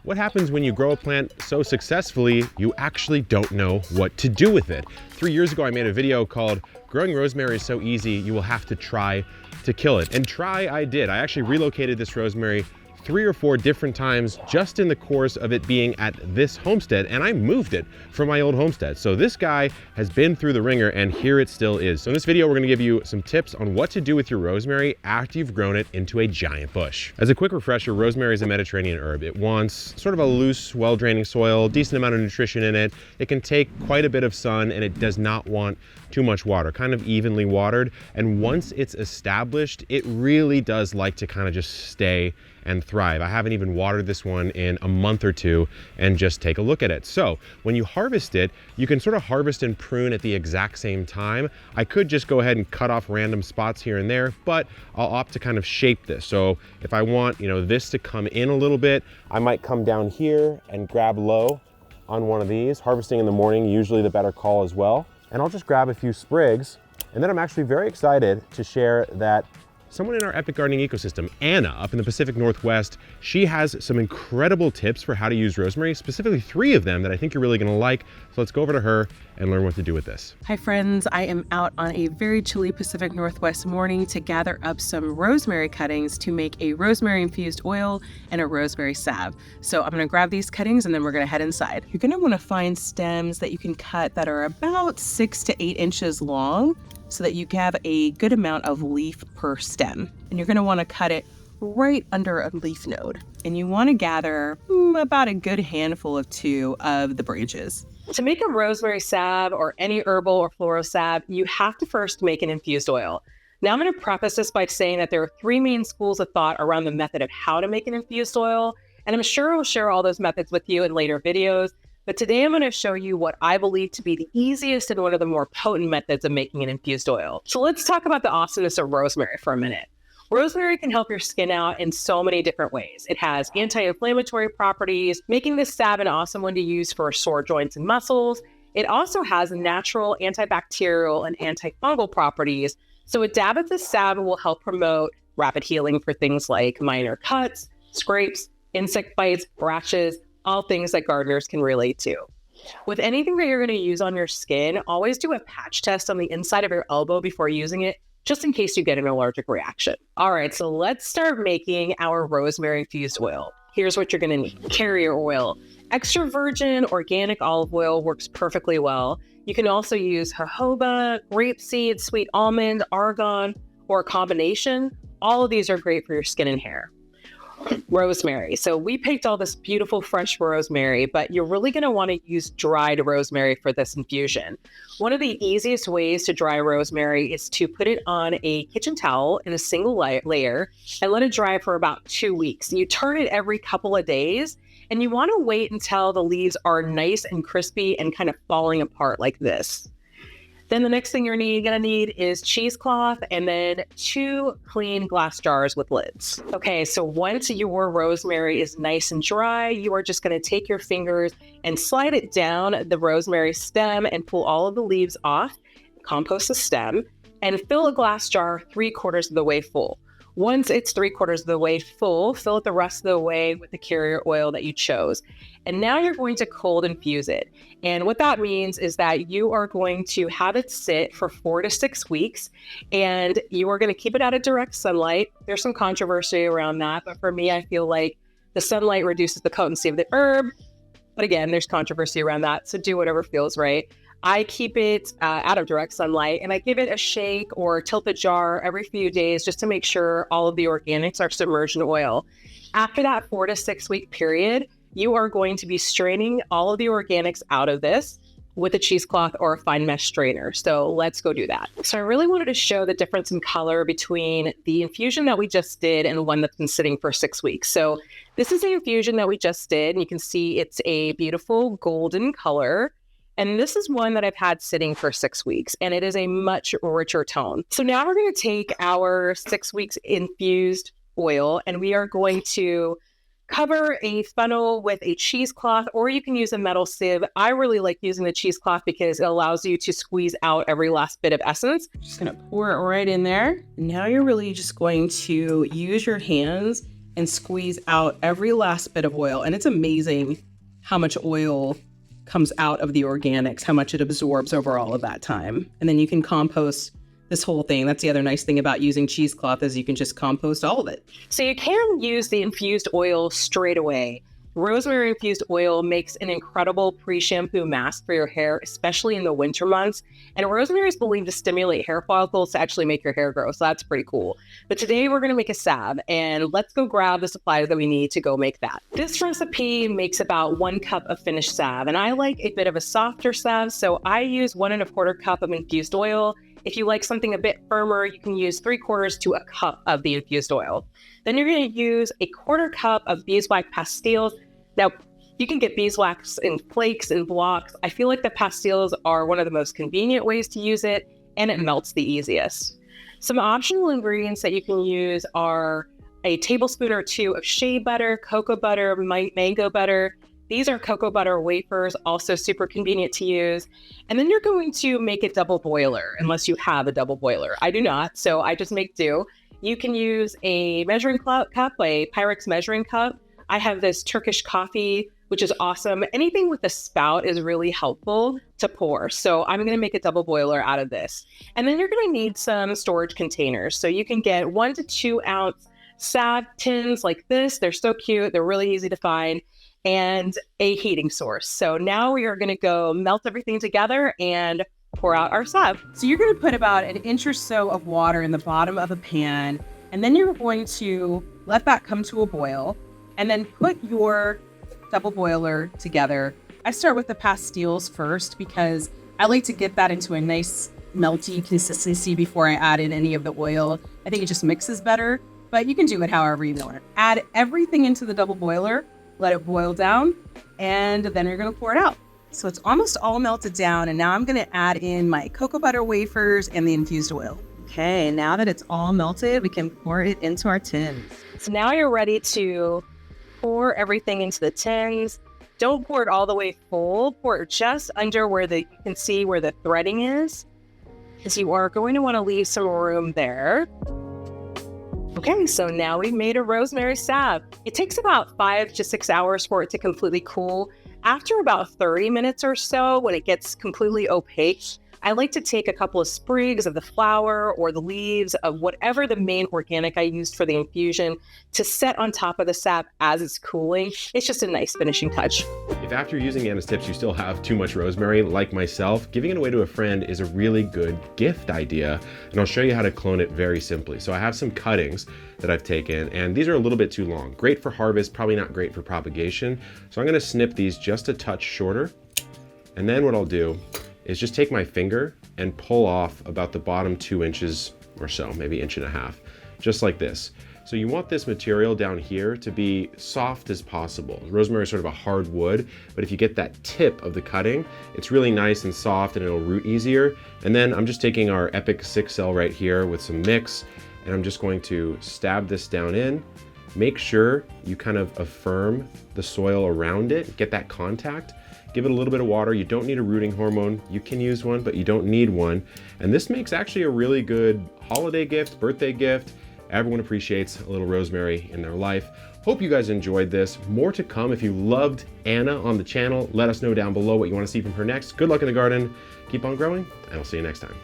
what happens when you grow a plant so successfully, you actually don't know what to do with it. 3 years ago, I made a video called Growing Rosemary is So Easy, You Will Have to Try to Kill It. And try I did. I actually relocated this rosemary 3 or 4 different times just in the course of it being at this homestead, and I moved it from my old homestead. So this guy has been through the ringer, and here it still is. So in this video, we're gonna give you some tips on what to do with your rosemary after you've grown it into a giant bush. As a quick refresher, rosemary is a Mediterranean herb. It wants sort of a loose, well-draining soil, decent amount of nutrition in it. It can take quite a bit of sun, and it does not want too much water, kind of evenly watered. And once it's established, it really does like to kind of just stay and thrive. I haven't even watered this one in a month or two, and just take a look at it. So when you harvest it, you can sort of harvest and prune at the exact same time. I could just go ahead and cut off random spots here and there, but I'll opt to kind of shape this. So if I want, this to come in a little bit, I might come down here and grab low on one of these. Harvesting in the morning, usually the better call as well. And I'll just grab a few sprigs. And then I'm actually very excited to share that someone in our Epic Gardening ecosystem, Anna, up in the Pacific Northwest, she has some incredible tips for how to use rosemary, specifically 3 of them that I think you're really gonna like. So let's go over to her and learn what to do with this. Hi friends, I am out on a very chilly Pacific Northwest morning to gather up some rosemary cuttings to make a rosemary infused oil and a rosemary salve. So I'm gonna grab these cuttings and then we're gonna head inside. You're gonna wanna find stems that you can cut that are about 6 to 8 inches long, so that you have a good amount of leaf per stem. And you're gonna wanna cut it right under a leaf node. And you wanna gather about a good handful of 2 of the branches. To make a rosemary salve or any herbal or floral salve, you have to first make an infused oil. Now I'm gonna preface this by saying that there are 3 main schools of thought around the method of how to make an infused oil. And I'm sure I'll share all those methods with you in later videos. But today I'm going to show you what I believe to be the easiest and one of the more potent methods of making an infused oil. So let's talk about the awesomeness of rosemary for a minute. Rosemary can help your skin out in so many different ways. It has anti-inflammatory properties, making this salve an awesome one to use for sore joints and muscles. It also has natural antibacterial and antifungal properties. So a dab of this salve will help promote rapid healing for things like minor cuts, scrapes, insect bites, rashes, all things that gardeners can relate to. With anything that you're going to use on your skin, always do a patch test on the inside of your elbow before using it, just in case you get an allergic reaction. All right, so let's start making our rosemary infused oil. Here's what you're going to need. Carrier oil. Extra virgin organic olive oil works perfectly well. You can also use jojoba, grapeseed, sweet almond, argan, or a combination. All of these are great for your skin and hair. Rosemary. So we picked all this beautiful fresh rosemary, but you're really going to want to use dried rosemary for this infusion. One of the easiest ways to dry rosemary is to put it on a kitchen towel in a single layer and let it dry for about 2 weeks. You turn it every couple of days, and you want to wait until the leaves are nice and crispy and kind of falling apart like this. Then the next thing you're gonna need is cheesecloth and then 2 clean glass jars with lids. Okay, so once your rosemary is nice and dry, you are just gonna take your fingers and slide it down the rosemary stem and pull all of the leaves off, compost the stem, and fill a glass jar 3/4 of the way full. Once it's 3/4 of the way full, fill it the rest of the way with the carrier oil that you chose. And now you're going to cold infuse it. And what that means is that you are going to have it sit for 4 to 6 weeks, and you are going to keep it out of direct sunlight. There's some controversy around that, but for me, I feel like the sunlight reduces the potency of the herb. But again, there's controversy around that, so do whatever feels right. I keep it out of direct sunlight, and I give it a shake or tilt the jar every few days just to make sure all of the organics are submerged in oil. After that 4 to 6 week period, you are going to be straining all of the organics out of this with a cheesecloth or a fine mesh strainer. So let's go do that. So I really wanted to show the difference in color between the infusion that we just did and the one that's been sitting for 6 weeks. So this is the infusion that we just did, and you can see it's a beautiful golden color. And this is one that I've had sitting for 6 weeks, and it is a much richer tone. So now we're going to take our 6 weeks infused oil, and we are going to cover a funnel with a cheesecloth, or you can use a metal sieve. I really like using the cheesecloth because it allows you to squeeze out every last bit of essence. Just going to pour it right in there. Now you're really just going to use your hands and squeeze out every last bit of oil. And it's amazing how much oil comes out of the organics, how much it absorbs over all of that time. And then you can compost this whole thing. That's the other nice thing about using cheesecloth is you can just compost all of it. So you can use the infused oil straight away. Rosemary Infused Oil makes an incredible pre-shampoo mask for your hair, especially in the winter months. And rosemary is believed to stimulate hair follicles to actually make your hair grow. So that's pretty cool. But today we're going to make a salve, and let's go grab the supplies that we need to go make that. This recipe makes about 1 cup of finished salve, and I like a bit of a softer salve. So I use 1¼ cup of infused oil. If you like something a bit firmer, you can use 3/4 to a cup of the infused oil. Then you're going to use a 1/4 cup of beeswax pastilles. Now, you can get beeswax in flakes and blocks. I feel like the pastilles are one of the most convenient ways to use it, and it melts the easiest. Some optional ingredients that you can use are a tablespoon or 2 of shea butter, cocoa butter, mango butter. These are cocoa butter wafers, also super convenient to use. And then you're going to make a double boiler, unless you have a double boiler. I do not, so I just make do. You can use a measuring cup, a Pyrex measuring cup. I have this Turkish coffee, which is awesome. Anything with a spout is really helpful to pour. So I'm going to make a double boiler out of this. And then you're going to need some storage containers. So you can get 1 to 2 ounce salve tins like this. They're so cute. They're really easy to find. And a heating source. So now we are going to go melt everything together and pour out our salve. So you're going to put about 1 inch or so of water in the bottom of a pan. And then you're going to let that come to a boil. And then put your double boiler together. I start with the pastilles first because I like to get that into a nice melty consistency before I add in any of the oil. I think it just mixes better, but you can do it however you want. Add everything into the double boiler, let it boil down, and then you're gonna pour it out. So it's almost all melted down, and now I'm gonna add in my cocoa butter wafers and the infused oil. Okay, now that it's all melted, we can pour it into our tins. So now you're ready to pour everything into the tins. Don't pour it all the way full. Pour it just under where you can see where the threading is, because you are going to want to leave some room there. Okay, so now we've made a rosemary salve. It takes about 5 to 6 hours for it to completely cool. After about 30 minutes or so, when it gets completely opaque, I like to take a couple of sprigs of the flower or the leaves of whatever the main organic I used for the infusion to set on top of the sap as it's cooling. It's just a nice finishing touch. If after using Anna's tips you still have too much rosemary, like myself, giving it away to a friend is a really good gift idea, and I'll show you how to clone it very simply. So I have some cuttings that I've taken, and these are a little bit too long. Great for harvest, probably not great for propagation. So I'm gonna snip these just a touch shorter, and then what I'll do is just take my finger and pull off about the bottom 2 inches or so, maybe 1.5 inches, just like this. So you want this material down here to be soft as possible. Rosemary is sort of a hard wood, but if you get that tip of the cutting, it's really nice and soft and it'll root easier. And then I'm just taking our Epic 6 cell right here with some mix, and I'm just going to stab this down in. Make sure you kind of affirm the soil around it, get that contact. Give it a little bit of water. You don't need a rooting hormone. You can use one, but you don't need one. And this makes actually a really good holiday gift, birthday gift. Everyone appreciates a little rosemary in their life. Hope you guys enjoyed this. More to come. If you loved Anna on the channel, let us know down below what you want to see from her next. Good luck in the garden. Keep on growing, and I'll see you next time.